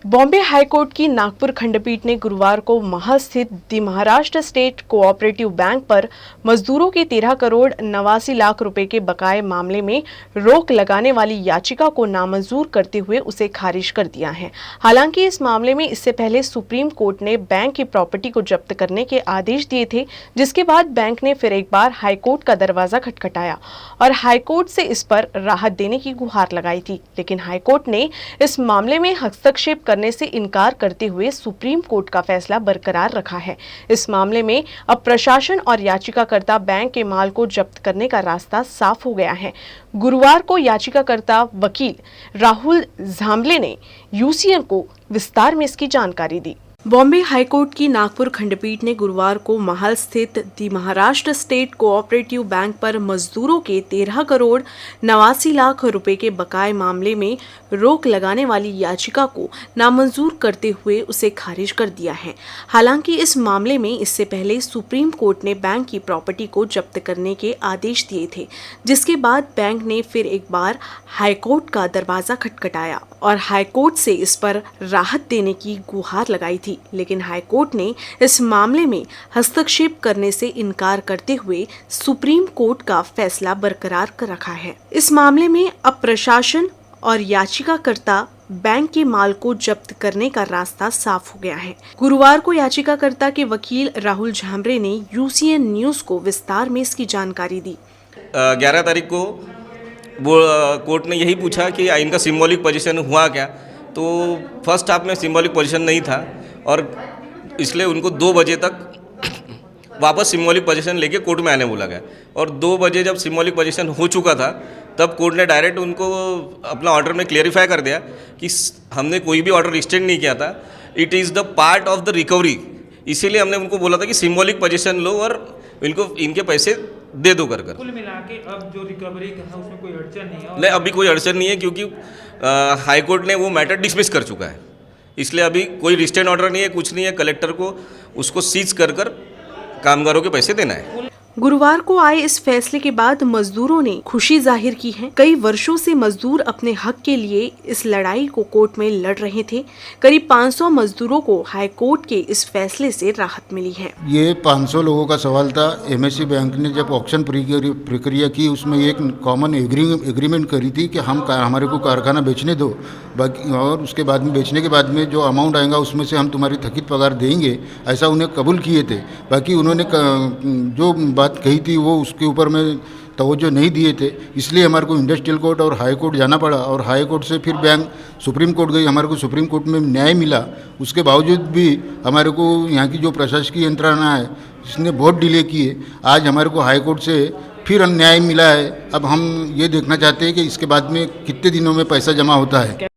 Bombay high court की नागपुर खंडपीठ ने गुरुवार को महल स्थित दी महाराष्ट्र स्टेट कोऑपरेटिव बैंक पर मजदूरों के 13 करोड़ 89 लाख रुपए के बकाये मामले में रोक लगाने वाली याचिका को नामंजूर करते हुए उसे खारिज कर दिया है। हालांकि इस मामले में इससे पहले सुप्रीम कोर्ट ने बैंक की प्रॉपर्टी को जब्त करने के आदेश दिए थे, जिसके बाद बैंक ने फिर एक बार हाईकोर्ट का दरवाजा खटखटाया और हाईकोर्ट से इस पर राहत देने की गुहार लगाई थी। लेकिन हाईकोर्ट ने इस मामले में हस्तक्षेप करने से इनकार करते हुए सुप्रीम कोर्ट का फैसला बरकरार रखा है। इस मामले में अब प्रशासन और याचिकाकर्ता बैंक के माल को जब्त करने का रास्ता साफ हो गया है। गुरुवार को याचिकाकर्ता वकील राहुल झांबले ने यूसीएन को विस्तार में इसकी जानकारी दी। बॉम्बे हाईकोर्ट की नागपुर खंडपीठ ने गुरुवार को महल स्थित दी महाराष्ट्र स्टेट कोऑपरेटिव बैंक पर मजदूरों के 13 करोड़ 89 लाख रुपए के बकाये मामले में रोक लगाने वाली याचिका को नामंजूर करते हुए उसे खारिज कर दिया है। हालांकि इस मामले में इससे पहले सुप्रीम कोर्ट ने बैंक की प्रॉपर्टी को जब्त करने के आदेश दिए थे, जिसके बाद बैंक ने फिर एक बार हाईकोर्ट का दरवाजा खटखटाया और हाईकोर्ट से इस पर राहत देने की गुहार लगाई थी। लेकिन हाईकोर्ट ने इस मामले में हस्तक्षेप करने से इनकार करते हुए सुप्रीम कोर्ट का फैसला बरकरार कर रखा है। इस मामले में अब प्रशासन और याचिकाकर्ता बैंक के माल को जब्त करने का रास्ता साफ हो गया है। गुरुवार को याचिकाकर्ता के वकील राहुल झांबरे ने यूसीएन न्यूज को विस्तार में इसकी जानकारी दी। 11 तारीख को वो कोर्ट ने यही पूछा कि इनका सिंबॉलिक पोजीशन हुआ क्या, तो फर्स्ट हाफ में सिंबॉलिक पोजीशन नहीं था और इसलिए उनको 2 बजे तक वापस सिंबॉलिक पोजीशन लेके कोर्ट में आने बोला गया। और 2 बजे जब सिंबॉलिक पोजीशन हो चुका था तब कोर्ट ने डायरेक्ट उनको अपना ऑर्डर में क्लेरिफाई कर दिया कि हमने कोई भी ऑर्डर एक्सटेंड नहीं किया था, it is the part of the recovery. इसीलिए हमने उनको बोला था कि सिंबॉलिक पोजीशन लो और इनको इनके पैसे दे दो कर। कुल मिला के अब जो रिकवरी है उसमें कोई अड़चन नहीं है? नहीं, अभी कोई अड़चन नहीं है क्योंकि हाई कोर्ट ने वो मैटर डिसमिस कर चुका है। इसलिए अभी कोई रिस्टेन ऑर्डर नहीं है, कुछ नहीं है। कलेक्टर को उसको सीज कर कामगारों के पैसे देना है। गुरुवार को आए इस फैसले के बाद मजदूरों ने खुशी जाहिर की है। कई वर्षों से मजदूर अपने हक के लिए इस लड़ाई को कोर्ट में लड़ रहे थे। करीब 500 मजदूरों को हाई कोर्ट के इस फैसले से राहत मिली है। ये 500 लोगों का सवाल था। एमएससी बैंक ने जब ऑक्शन प्रक्रिया की उसमें एक कॉमन एग्रीमेंट करी थी कि हमारे को कारखाना बेचने दो, बाकी और उसके बाद में बेचने के बाद में जो अमाउंट आएगा उसमें से हम तुम्हारी थकित पगार देंगे, ऐसा उन्हें कबूल किए थे। बाकी उन्होंने जो बात कही थी वो उसके ऊपर में तवज्जो नहीं दिए थे, इसलिए हमारे को इंडस्ट्रियल कोर्ट और हाई कोर्ट जाना पड़ा और हाई कोर्ट से फिर बैंक सुप्रीम कोर्ट गई। हमारे को सुप्रीम कोर्ट में न्याय मिला। उसके बावजूद भी हमारे को यहाँ की जो प्रशासकीय यंत्रणा है इसने बहुत डिले किए। आज हमारे को हाई कोर्ट से फिर न्याय मिला है। अब हम ये देखना चाहते हैं कि इसके बाद में कितने दिनों में पैसा जमा होता है।